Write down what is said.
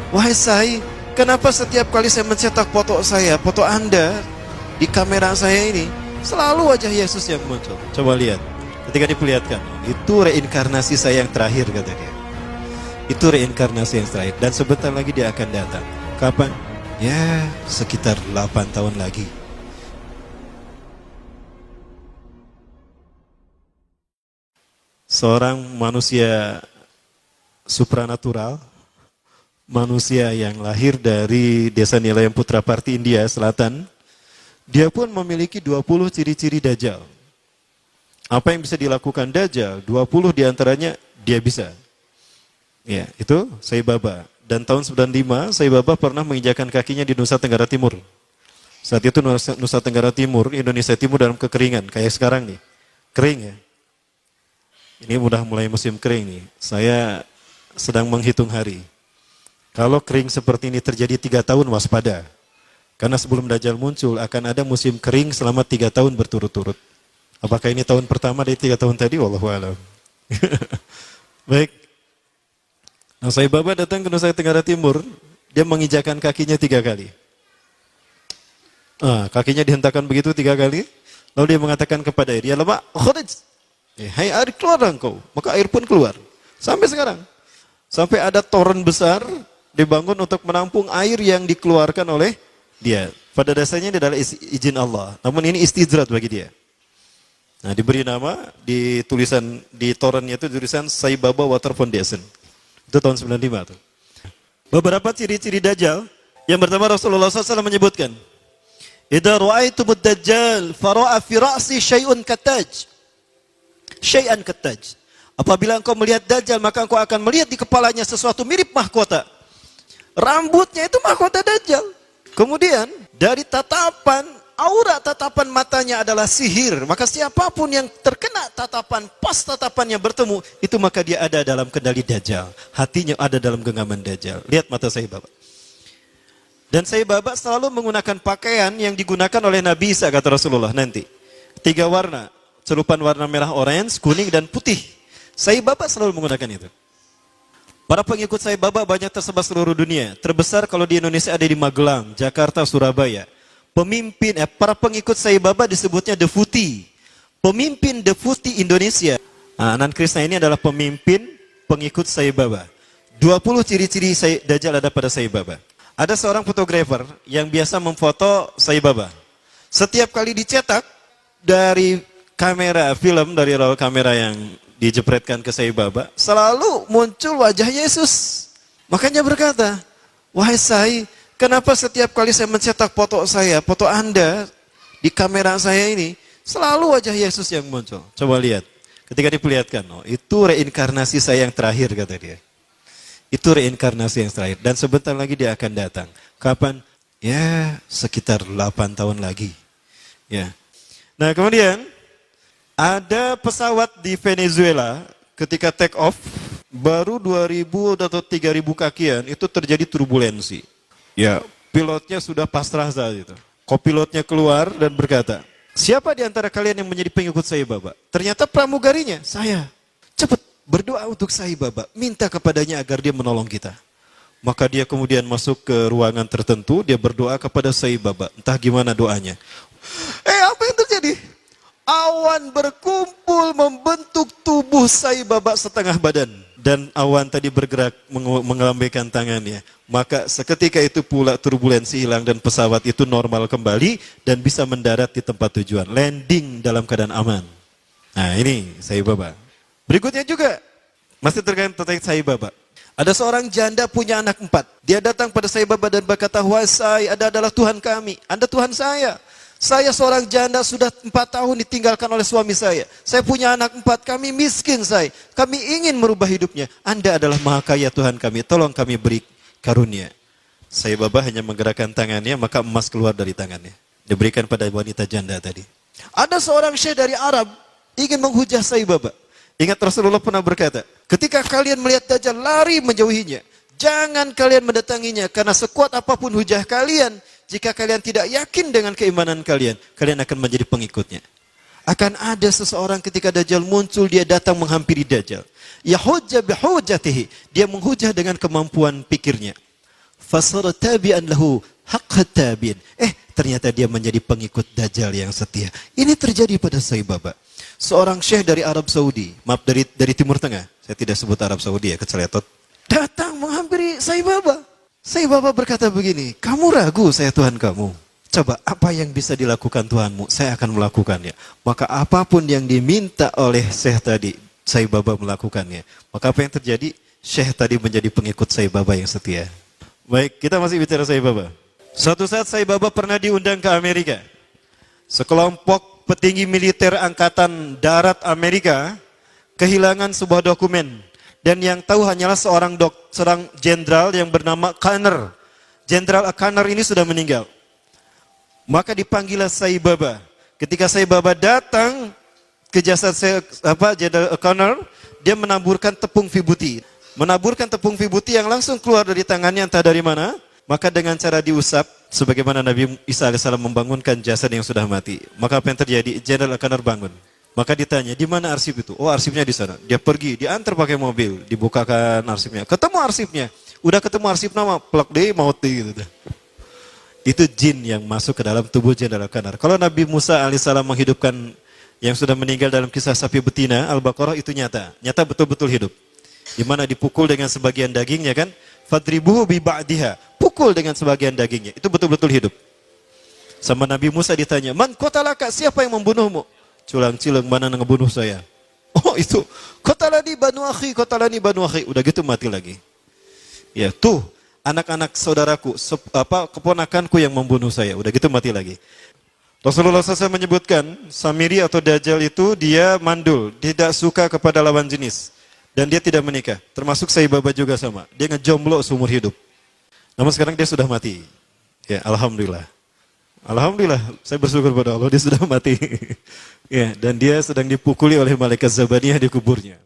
Wahai Sai, kenapa setiap kali saya mencetak foto saya, foto Anda di kamera saya ini, selalu wajah Yesus yang muncul? Coba lihat, ketika diperlihatkan, itu reinkarnasi saya yang terakhir, kata dia. Itu reinkarnasi yang terakhir, dan sebentar lagi dia akan datang. Kapan? Ya, sekitar 8 tahun lagi. Seorang manusia supranatural, manusia yang lahir dari desa Nilayam Putraparti, India Selatan, dia pun memiliki 20 ciri-ciri Dajjal. Apa yang bisa dilakukan Dajjal? 20 diantaranya dia bisa. Ya, itu Sai Baba. Dan tahun 95, Sai Baba pernah menginjakan kakinya di Nusa Tenggara Timur. Saat itu Nusa Tenggara Timur, Indonesia Timur dalam kekeringan, kayak sekarang nih. Kering ya. Ini udah mulai musim kering nih. Saya sedang menghitung hari. Kalau kering seperti ini terjadi 3 tahun, waspada. Karena sebelum Dajjal muncul, akan ada musim kering selama 3 tahun berturut-turut. Apakah ini tahun pertama dari 3 tahun tadi? Wallahu a'lam. Baik. Nah, Sai Baba datang ke Nusa Tenggara Timur, dia menginjakan kakinya 3 kali. Kakinya dihentakkan begitu 3 kali, lalu dia mengatakan kepada air, ya lama, khuruj. Hai air, keluar engkau. Maka air pun keluar. Sampai sekarang. Sampai ada toren besar dibangun untuk menampung air yang dikeluarkan oleh dia. Pada dasarnya ini adalah izin Allah. Namun ini istidrat bagi dia. Nah, diberi nama, di tulisan, di torennya itu tulisan Sai Baba Water Foundation. Itu tahun 95 tuh. Beberapa ciri-ciri Dajjal. Yang pertama Rasulullah SAW menyebutkan, idza ra'aitumud Dajjal fara'a fi ra'si syai'un kataj. Syai'an kataj. Apabila engkau melihat Dajjal, maka engkau akan melihat di kepalanya sesuatu mirip mahkota. Rambutnya itu mahkota Dajjal. Kemudian dari tatapan, aura tatapan matanya adalah sihir. Maka siapapun yang terkena tatapan, pas tatapannya bertemu, itu maka dia ada dalam kendali Dajjal. Hatinya ada dalam genggaman Dajjal. Lihat mata Sai Baba. Dan Sai Baba selalu menggunakan pakaian yang digunakan oleh Nabi Isa, kata Rasulullah nanti. 3 warna. Celupan warna merah, orange, kuning, dan putih. Sai Baba selalu menggunakan itu. Para pengikut Sai Baba banyak tersebar seluruh dunia. Terbesar kalau di Indonesia ada di Magelang, Jakarta, Surabaya. Para pengikut Sai Baba disebutnya Deputi. Pemimpin Deputi Indonesia. Anan Krishna ini adalah pemimpin pengikut Sai Baba. 20 ciri-ciri Dajjal ada pada Sai Baba. Ada seorang fotografer yang biasa memfoto Sai Baba. Setiap kali dicetak dari kamera film, dari roll kamera yang dijepretkan ke Sai Baba, selalu muncul wajah Yesus. Makanya berkata, wahai Sai, kenapa setiap kali saya mencetak foto saya, foto Anda di kamera saya ini, selalu wajah Yesus yang muncul? Coba lihat, ketika diperlihatkan, itu reinkarnasi saya yang terakhir, kata dia. Itu reinkarnasi yang terakhir, dan sebentar lagi dia akan datang. Kapan? Ya, sekitar 8 tahun lagi. Ya. Nah, kemudian ada pesawat di Venezuela ketika take off, baru 2000 atau 3000 kakian, itu terjadi turbulensi. Ya, pilotnya sudah pasrah saat itu. Kopilotnya keluar dan berkata, siapa di antara kalian yang menjadi pengikut Sai Baba? Ternyata pramugarinya, saya. Cepat berdoa untuk Sai Baba, minta kepadanya agar dia menolong kita. Maka dia kemudian masuk ke ruangan tertentu, dia berdoa kepada Sai Baba. Entah gimana doanya. Apa yang terjadi? Awan berkumpul membentuk tubuh Sai Baba setengah badan. Dan awan tadi bergerak mengelambaikan tangannya. Maka seketika itu pula turbulensi hilang dan pesawat itu normal kembali dan bisa mendarat di tempat tujuan. Landing dalam keadaan aman. Nah, ini Sai Baba. Berikutnya juga masih terkait Sai Baba. Ada seorang janda punya anak 4. Dia datang pada Sai Baba dan berkata, wahai Sai, Anda adalah Tuhan kami. Anda Tuhan saya. Saya seorang janda sudah 4 tahun ditinggalkan oleh suami saya. Saya punya anak 4, kami miskin Sai. Kami ingin merubah hidupnya. Anda adalah maha kaya Tuhan kami. Tolong kami beri karunia. Sai Baba hanya menggerakkan tangannya, maka emas keluar dari tangannya. Diberikan pada wanita janda tadi. Ada seorang syekh dari Arab ingin menghujah Sai Baba. Ingat Rasulullah pernah berkata, ketika kalian melihat Dajjal, lari menjauhinya. Jangan kalian mendatanginya, karena sekuat apapun hujah kalian, jika kalian tidak yakin dengan keimanan kalian, kalian akan menjadi pengikutnya. Akan ada seseorang ketika Dajjal muncul, dia datang menghampiri Dajjal. Yahujja bihujjatihi, dia menghujah dengan kemampuan pikirnya. fasara tabi'an lahu haqq tabi'in. Ternyata dia menjadi pengikut Dajjal yang setia. Ini terjadi pada Sai Baba. Seorang syekh dari Arab Saudi, maaf dari Timur Tengah. Saya tidak sebut Arab Saudi ya, keceletot. Datang menghampiri Sai Baba. Sai Baba berkata begini, "Kamu ragu saya Tuhan kamu? Coba apa yang bisa dilakukan Tuhanmu, saya akan melakukannya." Maka apapun yang diminta oleh syekh tadi, Sai Baba melakukannya. Maka apa yang terjadi? Syekh tadi menjadi pengikut Sai Baba yang setia. Baik, kita masih bicara Sai Baba. Suatu saat Sai Baba pernah diundang ke Amerika. Sekelompok petinggi militer angkatan darat Amerika kehilangan sebuah dokumen. Dan yang tahu hanyalah seorang jenderal yang bernama Conner. Jenderal Conner ini sudah meninggal. Maka dipanggillah Sai Baba. Ketika Sai Baba datang ke jasad Jenderal Conner, dia menaburkan tepung vibuti. Menaburkan tepung vibuti yang langsung keluar dari tangannya entah dari mana. Maka dengan cara diusap, sebagaimana Nabi Isa AS membangunkan jasad yang sudah mati. Maka apa yang terjadi? Jenderal Conner bangun. Maka ditanya, di mana arsip itu? Oh, arsipnya di sana. Dia pergi, diantar pakai mobil, dibukakan arsipnya. Ketemu arsipnya. Udah ketemu arsip nama, plak deh, maut deh, gitu. Itu jin yang masuk ke dalam tubuh Jenderal Conner. Kalau Nabi Musa alaihissalam menghidupkan yang sudah meninggal dalam kisah sapi betina, Al-Baqarah itu nyata. Nyata betul-betul hidup. Di mana dipukul dengan sebagian dagingnya kan? Fadribuhu bi ba'diha. Pukul dengan sebagian dagingnya. Itu betul-betul hidup. Sama Nabi Musa ditanya, "Man qatalaka? Siapa yang membunuhmu?" Culang-cilang, "Mana yang ngebunuh saya?" "Oh, itu. Qatalani banu akhi, qatalani banu akhi." Udah gitu mati lagi. Ya, tuh anak-anak saudaraku, keponakanku yang membunuh saya. Udah gitu mati lagi. Rasulullah SAW menyebutkan, Samiri atau Dajjal itu dia mandul, tidak suka kepada lawan jenis. Dan dia tidak menikah. Termasuk Sai Baba juga sama. Dia ngejomblo seumur hidup. Namun sekarang dia sudah mati. Ya, alhamdulillah. Alhamdulillah, saya bersyukur pada Allah dia sudah mati. Ya, dan dia sedang dipukuli oleh malaikat Zabaniyah di kuburnya.